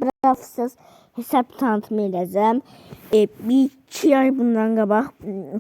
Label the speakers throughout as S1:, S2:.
S1: Brafsız hesab tanıtımı edəcəm. Bir 2 ay bundan qabaq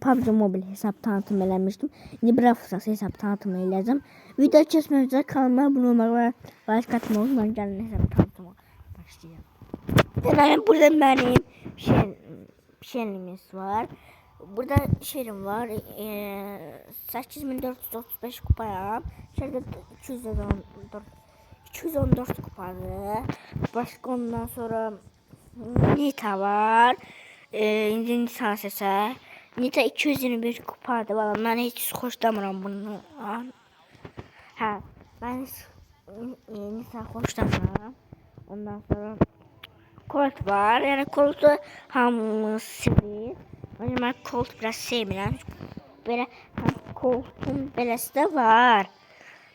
S1: PUBG Mobile hesab tanıtımı eləmişdim. İndi Brafsız hesab tanıtımı edəcəm. Video keçmədən kanalıma abunə olmağı və like atmağı unutmayın. Gəlin hesab tanıtıma başlayalım. Deməli burada mənim şeyimiz var. Burada şeyim var. 8435 kupayam. Şurada 214 kupadır. Başka ondan sonra Nita var. İndi Nita seçer. Nita 221 kupadır. Valla ben hiç hoşlamıram bunu. Ha, ben Nita hoşlamıram. Ondan sonra Colt var. Yani Colt'u hamımız sevir. Ben Colt biraz sevmirəm. Böyle Colt'un beləsi də var.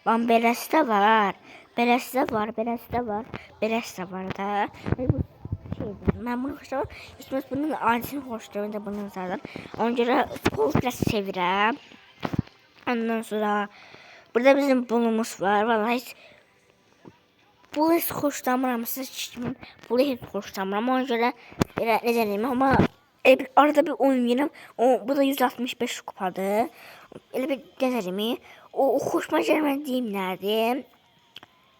S1: Van beləsi də var. Beləsi də var. Beləsi də var. Beləsi də var da. Ben bunu hoşlamam. İsmet bunun ailesini hoşlamam da bunun zaten. Ona göre Colt biraz sevirəm. Ondan sonra burada bizim bulumuz var. Vallahi hiç bu hiç hoşlamıram. Siz kimin bunu hiç hoşlamıram. Ona göre necə deyim ama arada bir oyun yenim. Bu da 165 kupadır. Elə bir gəzərimi. O xoşuma gəlmədiyim nədir?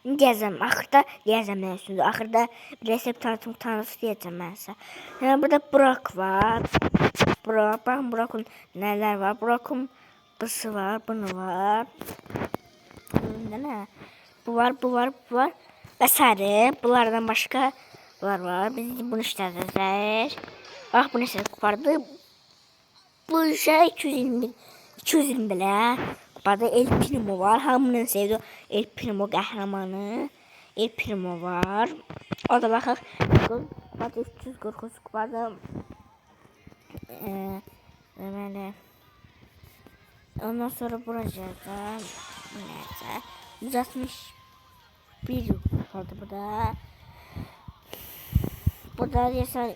S1: Deyəcəm, axırda deyəcəm nə üstündür. Axırda bir resept tanıtısı deyəcəm mən sizə. Yəni burada Burak var. Baxın Burak'ın nələr var. Burak'ın bısı var, bunu var. Nə? Bu var. Və sarı. Bunlardan başqa var. Biz bunu işlədəcək. Bax bu nəsə kupardı. Bu şey 220 belə. Kupada El Primo var. Hamının sevdiği El Primo qəhrəmanı. El Primo var. O da baxaq. Kupada 349 kupada. Deməli. Ondan sonra buracada neyse 161 kupada burada. Burada deyəsən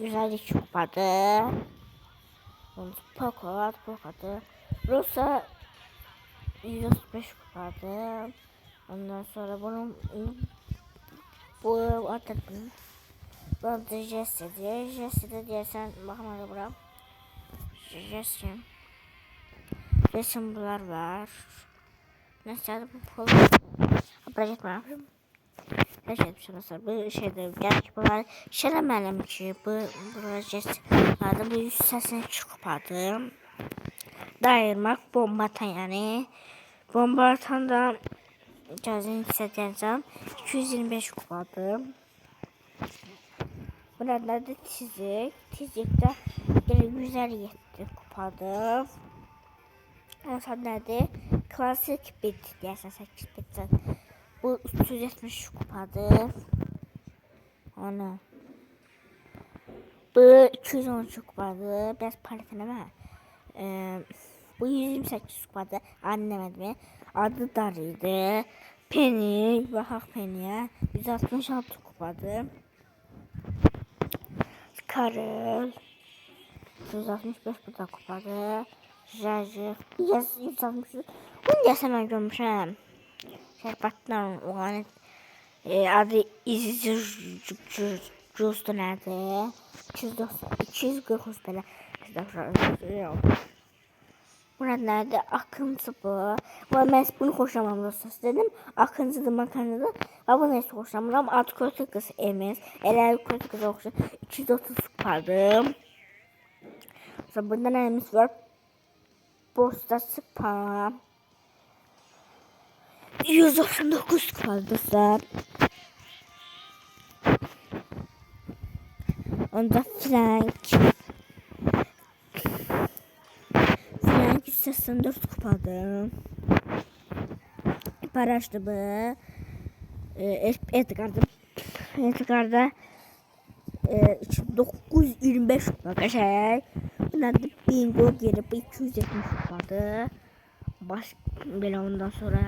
S1: 152 kupada. Poco'da. Rosa 135 kupada. Ondan sonra bunun bu atın bu da Jesse'dir. Jesse'de deyəsən baxmalı bura. Jesse bunlar var. Nəsə bu pol. Project var. Her şey bir şey bu şeyde gerçi bunlar şələmələm ki bu project vardı. Bu 182 kupadır. Dayırmaq bomba atan yani. Bomba atan da cazini hissedeceğim. 225 kupadır. Burada da tizik. Tizikdə 157 kupadır. Ondan nədir? Klasik bit deyəsən 8 bitdən. Bu 370 kupadır. Ana. Bu 213 kupadır. Biraz parfeneme. Bu 128 kupadır. Anlamadım. Adı Darıydı. Penny. Baxaq Penny'e. 166 kupadır. Karel. 165 bu da kupadır. Jajı. 163. Bunu deyəsən mən görmüşəm. Şərbatdan olan adı İzcüzdü nədir? 249 belə. Burada nədir? Akıncı bu. Mən bunu xoşlamam dostlar. Dedim Akıncıdır, makarnadır. Bunu heç xoşlamıram. Adı kötü qız Emes. Elə kötü qıza oxşar. 230 kupadır. Sonra burada nəyimiz var? Posta Spam. 199 kupadır. Onda Frank 184 kupadır. Paraşdı bu. Edgar'da 925 kupa şey. Bunlar da bingo gelip 270 kupadır. Böyle ondan sonra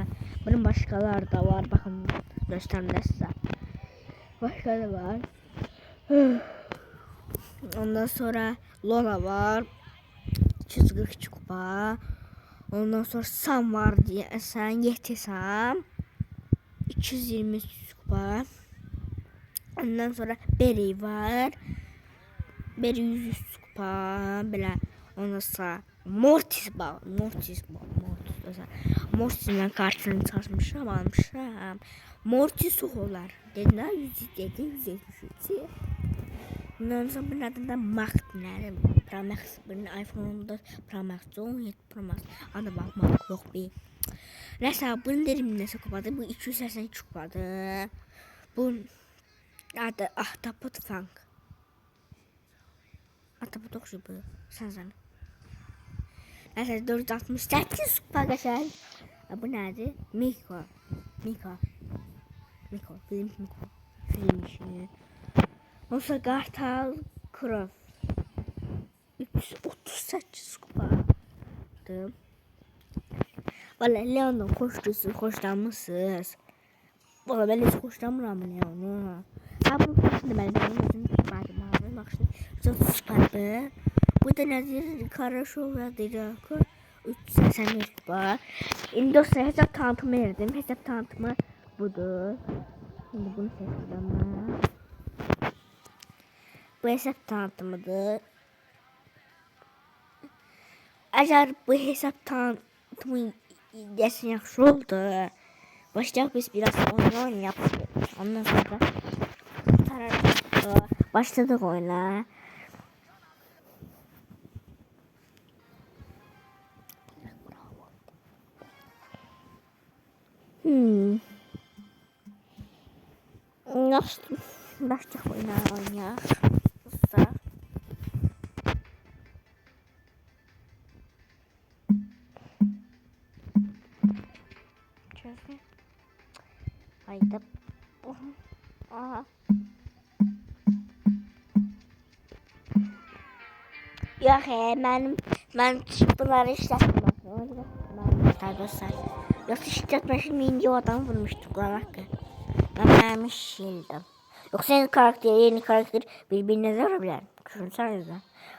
S1: bunun başkaları da var. Bakın göstereyim size. Başka da var. Ondan sonra Lola var. 242 kupa. Ondan sonra Sam var deyəsən. Yetisam. 223 kupa. Ondan sonra Berry var. Berry 100 kupa. Belə ondan sonra Mortis var. Mortis'in kartını çalışmışam, almışam. Mortis olar. Dedilər 107, 173. Ondan sonra bunun adında Max dinlərim. Pro Max, bunun iPhone-unda Pro Max, 17 Pro Max. Adı bakmaq yox bir. Nəsə, bunu derim nəsə kupadır. Bu 282 kupadır. Bu adı Ahtapot Funk. Ahtapot oxşu bu. Sən. Nəsə 468 kupa qəşəng. Bu nədir? Miko. Bizim Miko. Film işi. Onsa Kartal Cross. 338 kupadır. Valla Leon'dan hoşlanmışsınız. Valla ben hiç hoşlanmıram Leon'u. Ha bunu başında ben özüm tutmadım. Bak şimdi çok süperdi. Bu da nedir? Karaşov yazdı. 381 kupa. Şimdi dostlar hesap tanıtımı verdim. Hesap tanıtımı budur. Şimdi bunu seçeceğim. Bu hesap tanıtımıdır. Eğer bu hesap tanıtımı desin yaxşı oldu. Başlayaq biz biraz oyun yapalım. Ondan sonra başladık oyuna. Başlayaq oyuna oynayaq. Haydi. Aha. Yox, mən bunları işlətmirəm. Dostlar. Yoxsa işlətməşim indi o adam vurmuşdu qulaq haqqı. Mənim işildim. Yoxsa yeni karakter bir-birinə vura bilər. Düşünsəniz də.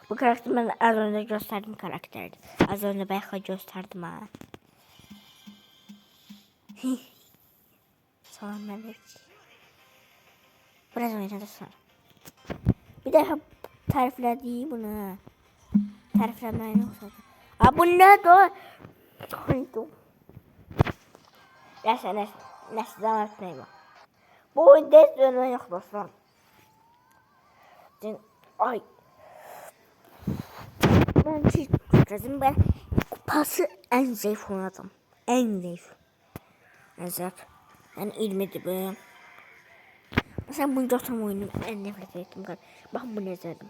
S1: Bu karakter mən az önce göstərdim karakterdir. Az önce bəlkə göstərdim ha. Salam əleykum. Biraz oynadı sonra. Bir daha təriflədi bunu. Tərifləməyi yoxsa. Ha bu nədir? Qoydum. Nəsə anlatmayı var. Bu oyunda heç dönmə yox dostlar. Ay. Ben çizdim ben kupası en zayıf oynadım. En zayıf. Ben 20'di bu. Mesela bunu götürme oyunu en nefret ettim. Bakın bu ne zaten.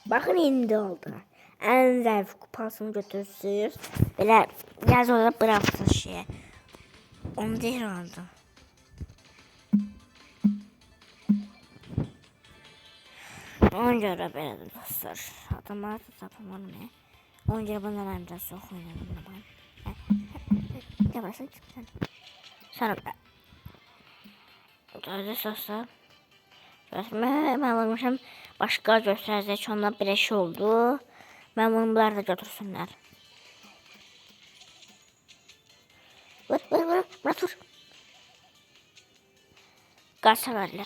S1: Bakın indi oldu. En zayıf kupasını götürsünüz. Böyle yaz olarak bıraktınız şeye. Onu değil oldu. Onca ara böyle dostlar. Adamlar da tapamam ne. Onca ara bana ben biraz çok oynadım ben. Ne varsa çıksın. Sonra öyle dostlar. Ben almışım. Başka gösterəcək. Ondan bir şey oldu. Ben bunları da götürsünler. Vur. Murat vur. Kaç verle.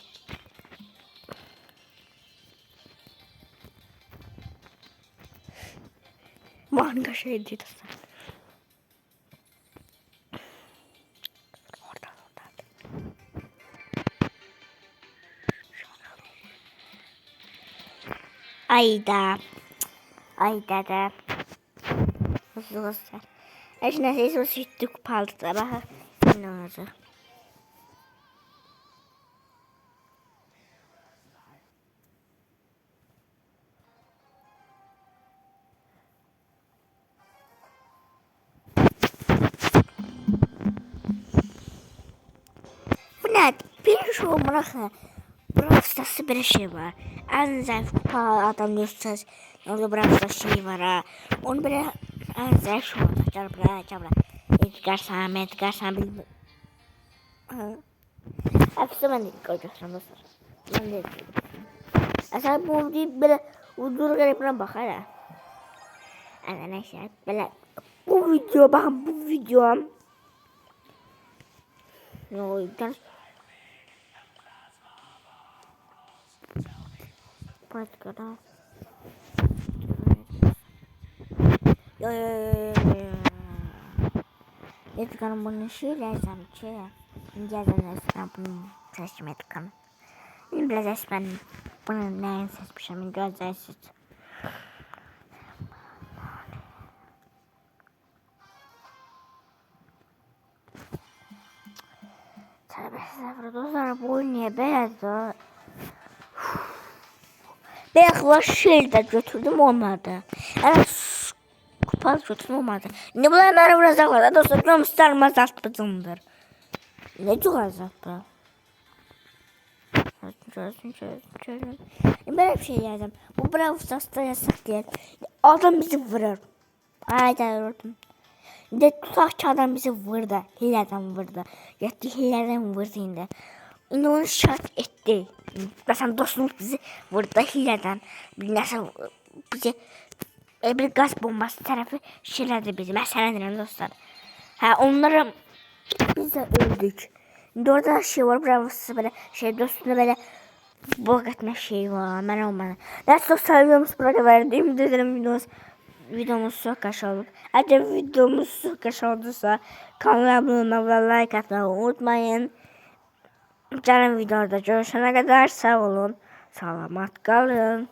S1: Manga şey değil dostlar. Ayda da. Hızlı göster. Neyse o sütlü kupalı da bak. Ne olacak? Bu ne? Bir şey bırakın. Brawl bir şey var. En zayıf kupa adam gösteririz. Orada Brawl şey var ha. Onu böyle en zayıf şey olacak. Gel buraya. Edgar Samet bilmiyorum. Hepsi ben de göstereyim dostlar. Ben de aslında bu deyip böyle uyduruk garipine bak hala. Neyse böyle Bu video, bakın bu videom. Yo, gel. Başka. Edgar'ın bunu şeylerden yazan bunu seçim Edgar'ın. Biraz esmen bunu neyin seçmişim gözlersiz. Tövbe estağfurullah dostlar, bu oyun niye beyazdı? Beyazlar şey de götürdüm olmadı. Evet. Kupalı götürüm olmadı. Ne bulayım bana vuracak var. Dostlar görmüşlerim azaltmışımdır. Ne çok azalttı. Çözüm. Ben bir şey yazdım. Bu Brawl Stars'ta yasak değil. Adam bizi vurur. Aynen vurdum. De tutak ki adam bizi vurdu. Hileden vurdu. Yattı hileden vurdu indi. İndi onu şart etti. Mesela dostumuz bizi vurdu hileden. Nasıl bizi bir gaz bombası tarafı şeylerdi bizi. Mesela dedim dostlar. Ha onları biz de öldük. Şimdi orada şey var. Bravo'su böyle şey dostumda böyle bok etme şey var. Ben olmadı. Neyse dostlar videomuz burada verdiğim dedim videomuz çok kaç oldu. Eğer videomuz çok kaç olduysa kanala abone olmayı ve like atmayı unutmayın. Canım videoda görüşene kadar sağ olun. Selamat kalın.